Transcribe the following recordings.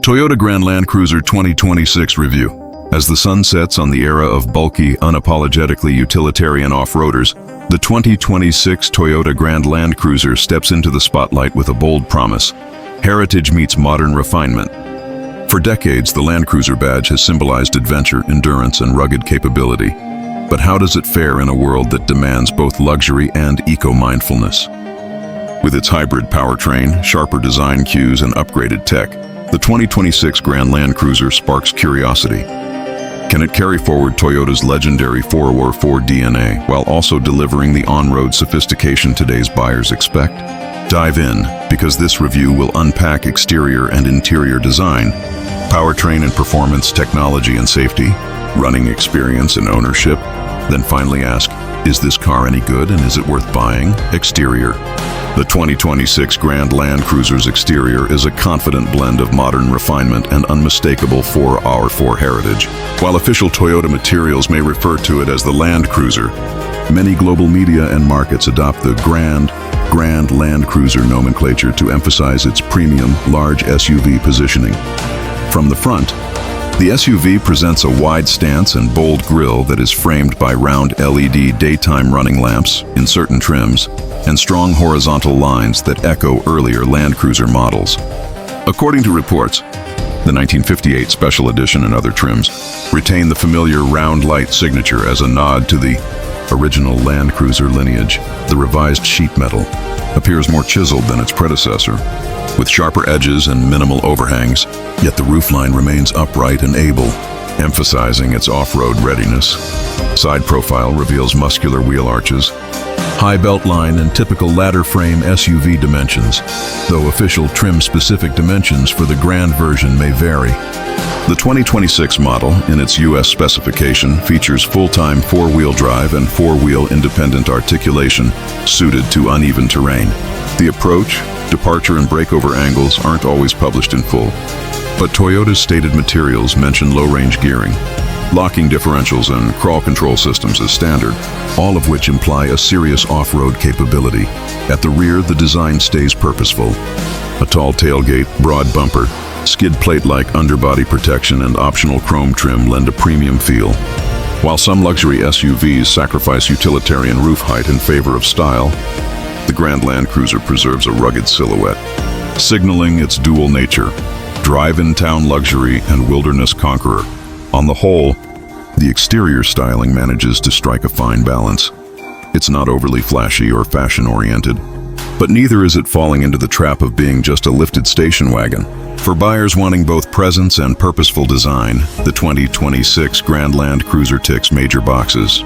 Toyota Grand Land Cruiser 2026 Review. As the sun sets on the era of bulky, unapologetically utilitarian off-roaders, the 2026 Toyota Grand Land Cruiser steps into the spotlight with a bold promise. Heritage meets modern refinement. For decades, the Land Cruiser badge has symbolized adventure, endurance, and rugged capability. But how does it fare in a world that demands both luxury and eco-mindfulness? With its hybrid powertrain, sharper design cues, and upgraded tech, the 2026 Grand Land Cruiser sparks curiosity. Can it carry forward Toyota's legendary 4x4 DNA while also delivering the on-road sophistication today's buyers expect? Dive in, because this review will unpack exterior and interior design, powertrain and performance, technology and safety, running experience and ownership, then finally ask, is this car any good and is it worth buying? Exterior. The 2026 Grand Land Cruiser's exterior is a confident blend of modern refinement and unmistakable 4x4 heritage. While official Toyota materials may refer to it as the Land Cruiser, many global media and markets adopt the Grand Land Cruiser nomenclature to emphasize its premium, large SUV positioning. From the front, the SUV presents a wide stance and bold grille that is framed by round LED daytime running lamps in certain trims and strong horizontal lines that echo earlier Land Cruiser models. According to reports, the 1958 Special Edition and other trims retain the familiar round light signature as a nod to the original Land Cruiser lineage. The revised sheet metal appears more chiseled than its predecessor, with sharper edges and minimal overhangs, yet the roofline remains upright and able, emphasizing its off-road readiness. Side profile reveals muscular wheel arches, high belt line and typical ladder frame SUV dimensions, though official trim-specific dimensions for the Grand version may vary. The 2026 model, in its US specification, features full-time four-wheel drive and four-wheel independent articulation suited to uneven terrain. The approach, departure and breakover angles aren't always published in full, but Toyota's stated materials mention low-range gearing, locking differentials and crawl control systems as standard, all of which imply a serious off-road capability. At the rear, the design stays purposeful. A tall tailgate, broad bumper, skid plate-like underbody protection and optional chrome trim lend a premium feel. While some luxury SUVs sacrifice utilitarian roof height in favor of style, the Grand Land Cruiser preserves a rugged silhouette, signaling its dual nature, drive-in-town luxury and wilderness conqueror. On the whole, the exterior styling manages to strike a fine balance. It's not overly flashy or fashion-oriented, but neither is it falling into the trap of being just a lifted station wagon. For buyers wanting both presence and purposeful design, the 2026 Grand Land Cruiser ticks major boxes.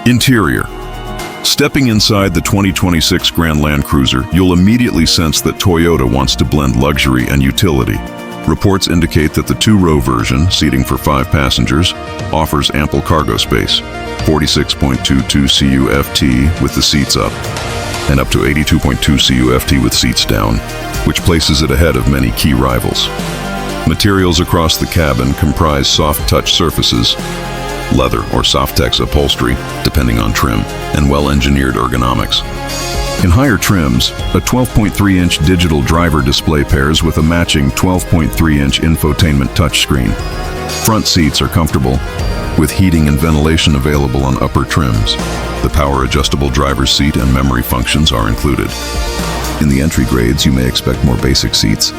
Interior. Stepping inside the 2026 Grand Land Cruiser, you'll immediately sense that Toyota wants to blend luxury and utility. Reports indicate that the two-row version, seating for 5 passengers, offers ample cargo space, 46.22 CUFT with the seats up, and up to 82.2 CUFT with seats down, which places it ahead of many key rivals. Materials across the cabin comprise soft-touch surfaces, leather or Softex upholstery, depending on trim, and well-engineered ergonomics. In higher trims, a 12.3-inch digital driver display pairs with a matching 12.3-inch infotainment touchscreen. Front seats are comfortable, with heating and ventilation available on upper trims. The power-adjustable driver's seat and memory functions are included. In the entry grades, you may expect more basic seats.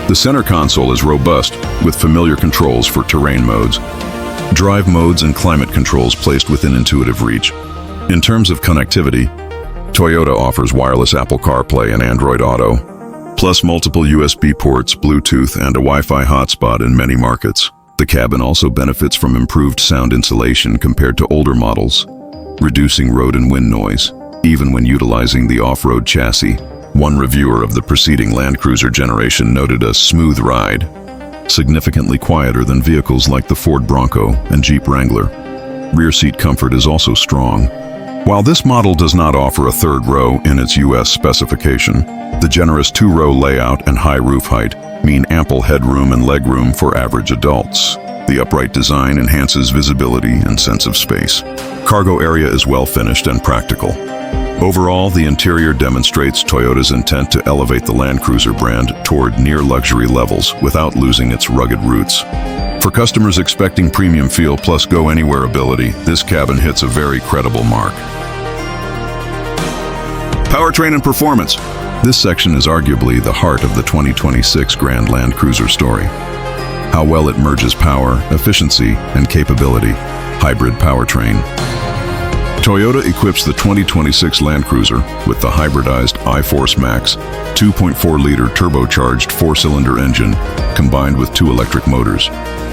The center console is robust, with familiar controls for terrain modes, drive modes and climate controls placed within intuitive reach. In terms of connectivity, Toyota offers wireless Apple CarPlay and Android Auto, plus multiple USB ports, Bluetooth, and a Wi-Fi hotspot in many markets. The cabin also benefits from improved sound insulation compared to older models, reducing road and wind noise, even when utilizing the off-road chassis. One reviewer of the preceding Land Cruiser generation noted a smooth ride, significantly quieter than vehicles like the Ford Bronco and Jeep Wrangler. Rear seat comfort is also strong. While this model does not offer a third row in its US specification, the generous two-row layout and high roof height mean ample headroom and legroom for average adults. The upright design enhances visibility and sense of space. Cargo area is well finished and practical. Overall, the interior demonstrates Toyota's intent to elevate the Land Cruiser brand toward near-luxury levels without losing its rugged roots. For customers expecting premium feel plus go-anywhere ability, this cabin hits a very credible mark. Powertrain and performance. This section is arguably the heart of the 2026 Grand Land Cruiser story. How well it merges power, efficiency, and capability. Hybrid powertrain. Toyota equips the 2026 Land Cruiser with the hybridized iForce Max 2.4-liter turbocharged four-cylinder engine combined with two electric motors.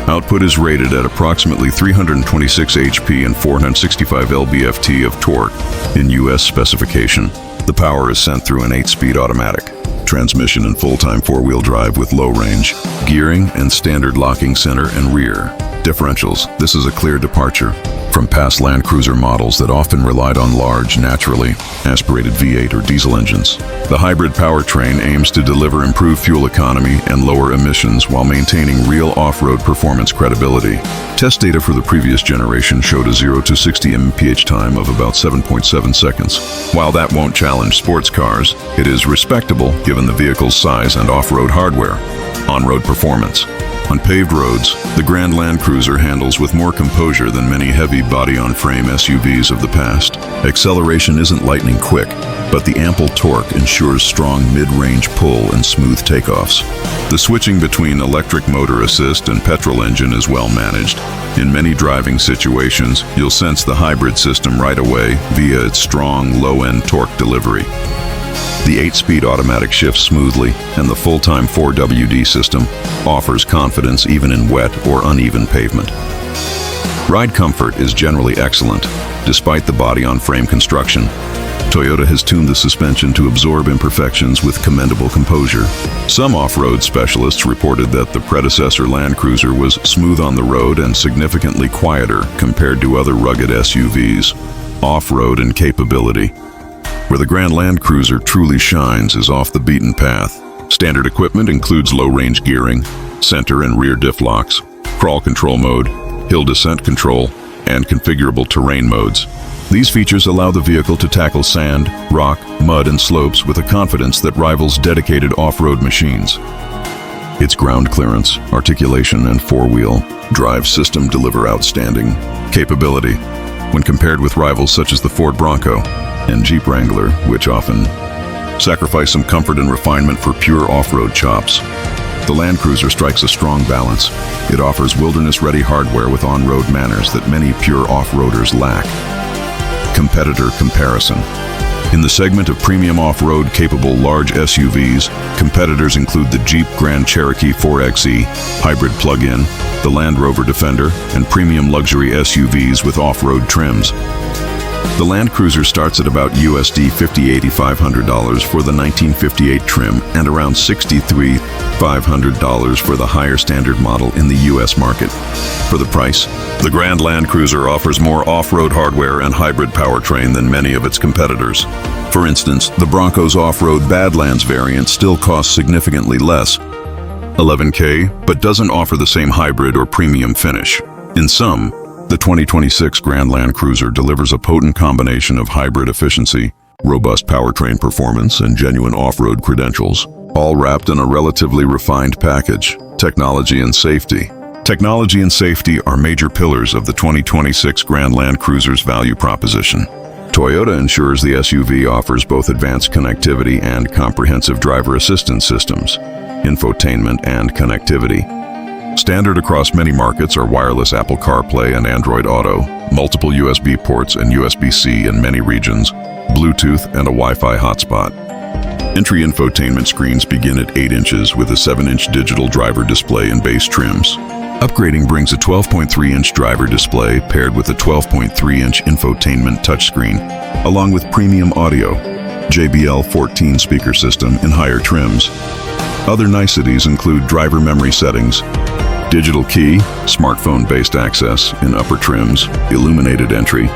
Output is rated at approximately 326 HP and 465 lb-ft of torque in US specification. The power is sent through an 8-speed automatic transmission and full-time four-wheel drive with low range, gearing, and standard locking center and rear differentials. This is a clear departure from past Land Cruiser models that often relied on large, naturally aspirated V8 or diesel engines. The hybrid powertrain aims to deliver improved fuel economy and lower emissions while maintaining real off-road performance credibility. Test data for the previous generation showed a 0 to 60 mph time of about 7.7 seconds. While that won't challenge sports cars, it is respectable given the vehicle's size and off-road hardware. On-road performance. On paved roads, the Grand Land Cruiser handles with more composure than many heavy body-on-frame SUVs of the past. Acceleration isn't lightning quick, but the ample torque ensures strong mid-range pull and smooth takeoffs. The switching between electric motor assist and petrol engine is well managed. In many driving situations, you'll sense the hybrid system right away via its strong, low-end torque delivery. The 8-speed automatic shifts smoothly, and the full-time 4WD system offers confidence even in wet or uneven pavement. Ride comfort is generally excellent. Despite the body-on-frame construction, Toyota has tuned the suspension to absorb imperfections with commendable composure. Some off-road specialists reported that the predecessor Land Cruiser was smooth on the road and significantly quieter compared to other rugged SUVs. Off-road and capability. Where the Grand Land Cruiser truly shines is off the beaten path. Standard equipment includes low-range gearing, center and rear diff locks, crawl control mode, hill descent control, and configurable terrain modes. These features allow the vehicle to tackle sand, rock, mud, and slopes with a confidence that rivals dedicated off-road machines. Its ground clearance, articulation, and four-wheel drive system deliver outstanding capability when compared with rivals such as the Ford Bronco and Jeep Wrangler, which often sacrifice some comfort and refinement for pure off-road chops. The Land Cruiser strikes a strong balance. It offers wilderness-ready hardware with on-road manners that many pure off-roaders lack. Competitor comparison. In the segment of premium off-road capable large SUVs, competitors include the Jeep Grand Cherokee 4xe, hybrid plug-in, the Land Rover Defender, and premium luxury SUVs with off-road trims. The Land Cruiser starts at about $58,500 for the 1958 trim and around $63,500 for the higher standard model in the US market. For the price, the Grand Land Cruiser offers more off-road hardware and hybrid powertrain than many of its competitors. For instance, the Bronco's off-road Badlands variant still costs significantly less, $11K, but doesn't offer the same hybrid or premium finish. In sum, the 2026 Grand Land Cruiser delivers a potent combination of hybrid efficiency, robust powertrain performance, and genuine off-road credentials, all wrapped in a relatively refined package. Technology and safety. Technology and safety are major pillars of the 2026 Grand Land Cruiser's value proposition. Toyota ensures the SUV offers both advanced connectivity and comprehensive driver assistance systems, infotainment, and connectivity. Standard across many markets are wireless Apple CarPlay and Android Auto, multiple USB ports and USB-C in many regions, Bluetooth, and a Wi-Fi hotspot. Entry infotainment screens begin at 8 inches with a 7-inch digital driver display in base trims. Upgrading brings a 12.3-inch driver display paired with a 12.3-inch infotainment touchscreen, along with premium audio, JBL 14 speaker system in higher trims. Other niceties include driver memory settings, digital key, smartphone-based access in upper trims, illuminated entry,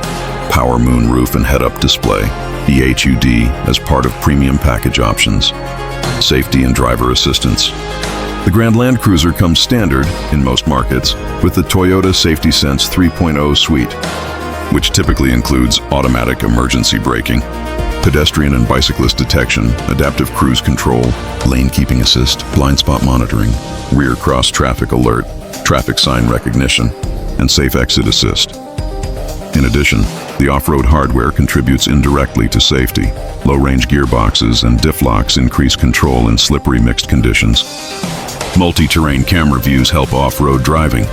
power moonroof and head-up display, EHUD as part of premium package options, safety and driver assistance. The Grand Land Cruiser comes standard, in most markets, with the Toyota Safety Sense 3.0 suite, which typically includes automatic emergency braking, pedestrian and bicyclist detection, adaptive cruise control, lane keeping assist, blind spot monitoring, rear cross traffic alert, traffic sign recognition, and safe exit assist. In addition, the off-road hardware contributes indirectly to safety. Low-range gearboxes and diff locks increase control in slippery mixed conditions. Multi-terrain camera views help off-road driving,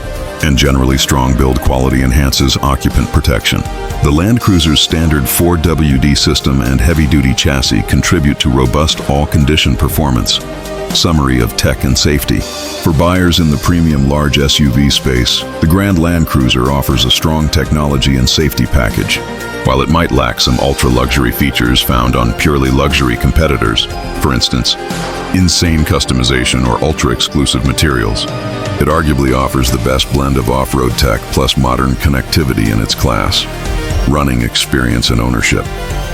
and generally strong build quality enhances occupant protection. The Land Cruiser's standard 4WD system and heavy-duty chassis contribute to robust all-condition performance. Summary of tech and safety. For buyers in the premium large SUV space, the Grand Land Cruiser offers a strong technology and safety package. While it might lack some ultra-luxury features found on purely luxury competitors, for instance, insane customization or ultra-exclusive materials, it arguably offers the best blend of off-road tech plus modern connectivity in its class. Running experience and ownership.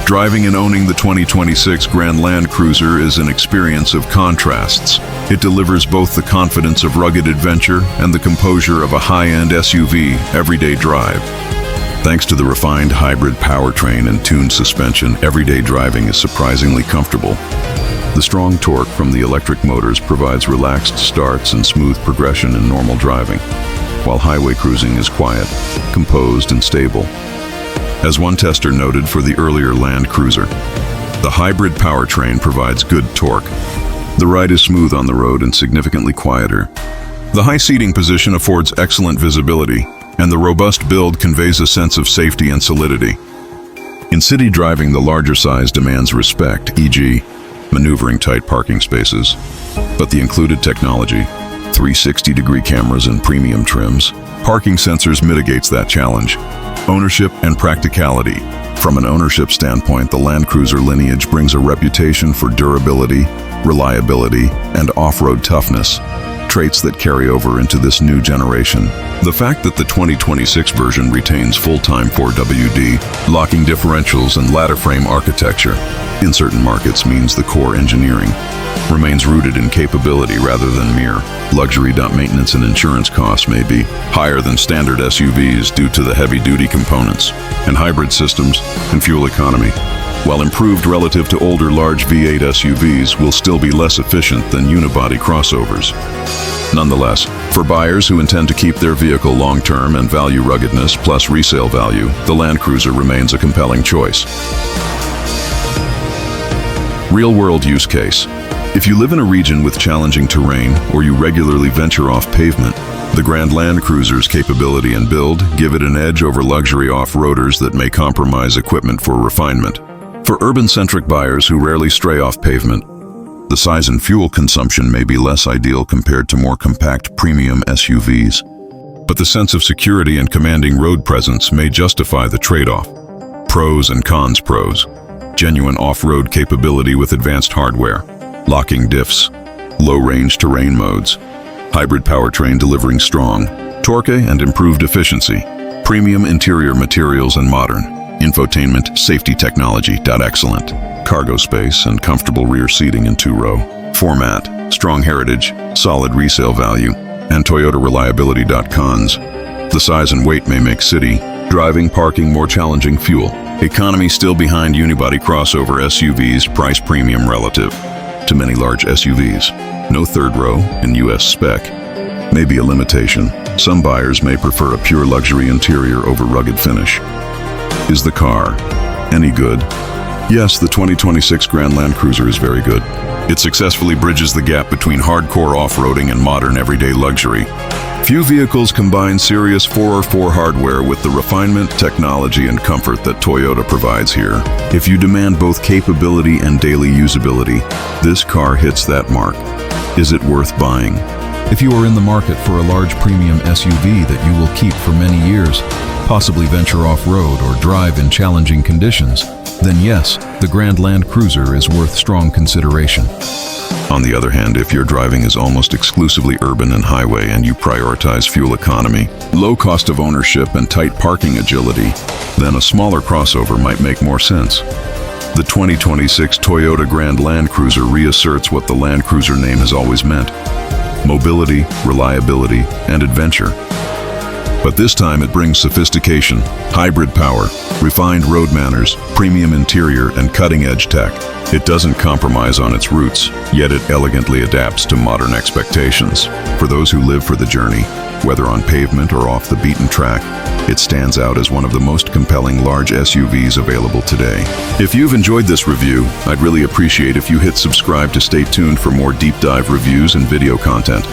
Driving and owning the 2026 Grand Land Cruiser is an experience of contrasts. It delivers both the confidence of rugged adventure and the composure of a high-end SUV everyday drive. Thanks to the refined hybrid powertrain and tuned suspension, everyday driving is surprisingly comfortable. The strong torque from the electric motors provides relaxed starts and smooth progression in normal driving, while highway cruising is quiet, composed, and stable. As one tester noted for the earlier Land Cruiser, the hybrid powertrain provides good torque. The ride is smooth on the road and significantly quieter. The high seating position affords excellent visibility, and the robust build conveys a sense of safety and solidity. In city driving, the larger size demands respect, e.g., maneuvering tight parking spaces. But the included technology, 360-degree cameras and premium trims, parking sensors mitigates that challenge. Ownership and practicality. From an ownership standpoint, the Land Cruiser lineage brings a reputation for durability, reliability, and off-road toughness, traits that carry over into this new generation. The fact that the 2026 version retains full-time 4WD, locking differentials and ladder frame architecture in certain markets means the core engineering remains rooted in capability rather than mere luxury. Maintenance and insurance costs may be higher than standard SUVs due to the heavy-duty components and hybrid systems and fuel economy, while improved relative to older large V8 SUVs will still be less efficient than unibody crossovers. Nonetheless, for buyers who intend to keep their vehicle long-term and value ruggedness plus resale value, the Land Cruiser remains a compelling choice. Real-world use case. If you live in a region with challenging terrain or you regularly venture off pavement, the Grand Land Cruiser's capability and build give it an edge over luxury off-roaders that may compromise equipment for refinement. For urban-centric buyers who rarely stray off pavement, the size and fuel consumption may be less ideal compared to more compact premium SUVs. But the sense of security and commanding road presence may justify the trade-off. Pros and cons. Pros. Genuine off-road capability with advanced hardware, locking diffs, low-range terrain modes, hybrid powertrain delivering strong torque and improved efficiency, premium interior materials and modern infotainment safety technology. Excellent cargo space and comfortable rear seating in two-row format, strong heritage, solid resale value, and Toyota reliability. Cons. The size and weight may make city driving parking more challenging. Fuel economy still behind unibody crossover SUVs, price premium relative to many large SUVs. No third row in US spec may be a limitation. Some buyers may prefer a pure luxury interior over rugged finish. Is the car any good? Yes, the 2026 Grand Land Cruiser is very good. It successfully bridges the gap between hardcore off-roading and modern everyday luxury. Few vehicles combine serious 404 hardware with the refinement, technology, and comfort that Toyota provides here. If you demand both capability and daily usability, this car hits that mark. Is it worth buying? If you are in the market for a large premium SUV that you will keep for many years, possibly venture off-road or drive in challenging conditions, then yes, the Grand Land Cruiser is worth strong consideration. On the other hand, if your driving is almost exclusively urban and highway and you prioritize fuel economy, low cost of ownership, and tight parking agility, then a smaller crossover might make more sense. The 2026 Toyota Grand Land Cruiser reasserts what the Land Cruiser name has always meant: mobility, reliability, and adventure. But this time it brings sophistication, hybrid power, refined road manners, premium interior, and cutting-edge tech. It doesn't compromise on its roots, yet it elegantly adapts to modern expectations. For those who live for the journey, whether on pavement or off the beaten track, it stands out as one of the most compelling large SUVs available today. If you've enjoyed this review, I'd really appreciate if you hit subscribe to stay tuned for more deep dive reviews and video content.